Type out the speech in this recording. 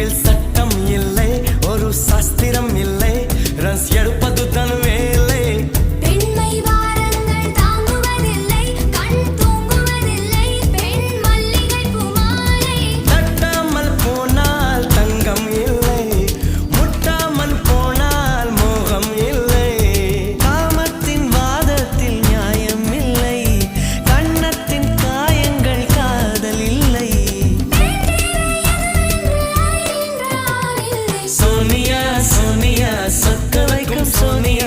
வீட்டில் சட்டம் இல்லை, ஒரு சாஸ்திரம் இல்லை, ரன்ஸ் எடுப்பது தன் வேலை. பெண்மை வாரங்கள் தாங்குவதில்லை, கண் தூங்குவதில்லை, பெண் மல்லிகை பூமாலை. தட்டாமல் போனால் தங்கம் இல்லை, முட்டாமல் போனால் மோகம் இல்லை. காமத்தின் வாதத்தில் நியாயம் இல்லை, கண்ணத்தின் காயங்கள் காதல் இல்லை. சோனியா சோனியா சொக்க வைக்கும் சோனியா.